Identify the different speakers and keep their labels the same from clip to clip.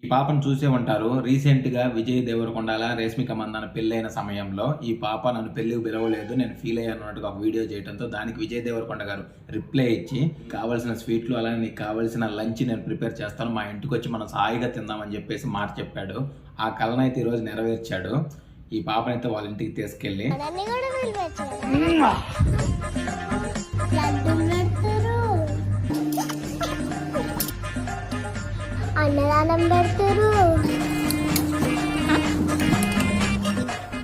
Speaker 1: ఈ పాపను చూసే ఉంటారు. రీసెంట్‌గా విజయ్ దేవరకొండల, రేష్మిక మందన పెళ్ళైన సమయంలో ఈ పాప నన్ను పెళ్ళికి పిలవలేదు. నేను ఫీల్ అయ్యాను అన్నట్టుగా ఒక వీడియో చేయడంతో దానికి విజయ్ దేవరకొండ గారు రిప్లై ఇచ్చి కావాల్సిన స్వీట్లు అలానే నీకు కావాల్సిన లంచ్ నేను ప్రిపేర్ చేస్తాను. మా ఇంటికొచ్చి మనం హాయిగా తిందామని చెప్పేసి మాట చెప్పాడు. ఆ కలనైతే ఈరోజు నెరవేర్చాడు. ఈ పాపనైతే వాళ్ళ ఇంటికి తీసుకెళ్ళి
Speaker 2: అన్నదానం పెడతారు.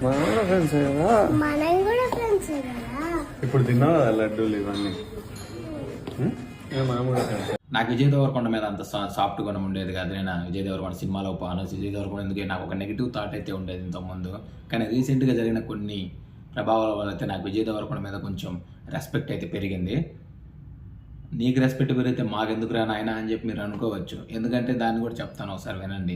Speaker 3: మనం కూడా ఫ్రెండ్స్ కదా,
Speaker 2: మనం కూడా ఫ్రెండ్స్ కదా.
Speaker 3: ఇప్పుడు తిన్నావు కదా లడ్డూలు ఇవన్నీ. మనం కూడా ఫ్రెండ్స్.
Speaker 1: నాకు విజయ్ దేవరకొండ మీద అంత సాఫ్ట్ గుణం ఉండేది కాదు. నేను విజయ్ దేవరకొండ సినిమాలో పోను, విజయ్ దేవరకొండ ఎందుకు నాకు ఒక నెగిటివ్ థాట్ అయితే ఉండేది ఇంతకుముందు. కానీ రీసెంట్గా జరిగిన కొన్ని ప్రభావాల వల్ల అయితే నాకు విజయ్ దేవరకొండ మీద కొంచెం రెస్పెక్ట్ అయితే పెరిగింది. నీకు రెస్పెక్ట్ పెరిగితే మాకెందుకు రా నాయన అని చెప్పి మీరు అనుకోవచ్చు. ఎందుకంటే దాన్ని కూడా చెప్తాను, ఒకసారి వినండి.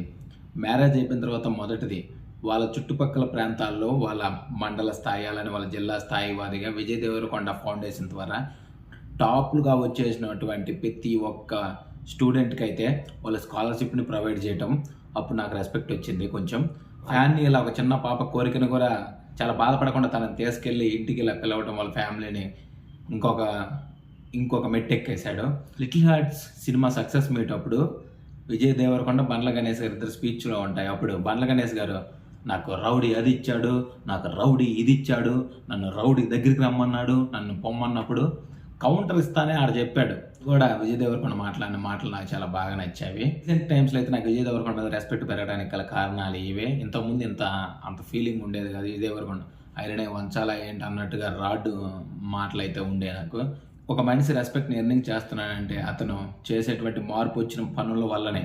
Speaker 1: మ్యారేజ్ అయిపోయిన తర్వాత మొదటిది వాళ్ళ చుట్టుపక్కల ప్రాంతాల్లో వాళ్ళ మండల స్థాయి అలానే వాళ్ళ జిల్లా స్థాయి వారిగా విజయ్ దేవరకొండ ఫౌండేషన్ ద్వారా టాప్లుగా వచ్చేసినటువంటి ప్రతి ఒక్క స్టూడెంట్కి అయితే వాళ్ళ స్కాలర్షిప్ని ప్రొవైడ్ చేయటం, అప్పుడు నాకు రెస్పెక్ట్ వచ్చింది. కొంచెం ఫ్యాన్ని ఇలా ఒక చిన్న పాప కోరికను కూడా చాలా బాధపడకుండా తనని తీసుకెళ్ళి ఇంటికి ఇలా పిలవటం, వాళ్ళ ఫ్యామిలీని ఇంకొక మెట్టు ఎక్కేశాడు. Little hearts cinema success meet అప్పుడు విజయ్ దేవరకొండ, బండ్ల గణేష్ గారు ఇద్దరు స్పీచ్లో ఉంటాయి. అప్పుడు బండ్ల గణేష్ గారు నాకు రౌడీ అది ఇచ్చాడు, నాకు రౌడీ ఇది ఇచ్చాడు, నన్ను రౌడీ దగ్గరికి రమ్మన్నాడు, నన్ను పొమ్మన్నప్పుడు కౌంటర్ ఇస్తానే ఆడ చెప్పాడు కూడా. విజయ్ దేవరకొండ మాట్లాడిన మాటలు నాకు చాలా బాగా నచ్చావి. రీసెంట్ టైమ్స్లో అయితే నాకు విజయ్ దేవరకొండ మీద రెస్పెక్ట్ పెరగడానికి గల కారణాలు ఇవే. ఇంతకుముందు అంత ఫీలింగ్ ఉండేది కాదు. విజయ్ దేవరకొండ ఐరనే వంచాలా ఏంటి అన్నట్టుగా రాడ్ మాటలు అయితే ఉండే నాకు. ఒక మనిషి రెస్పెక్ట్ని ఎర్నింగ్ చేస్తున్నాడంటే అతను చేసేటువంటి మార్పు వచ్చిన పనుల వల్లనే.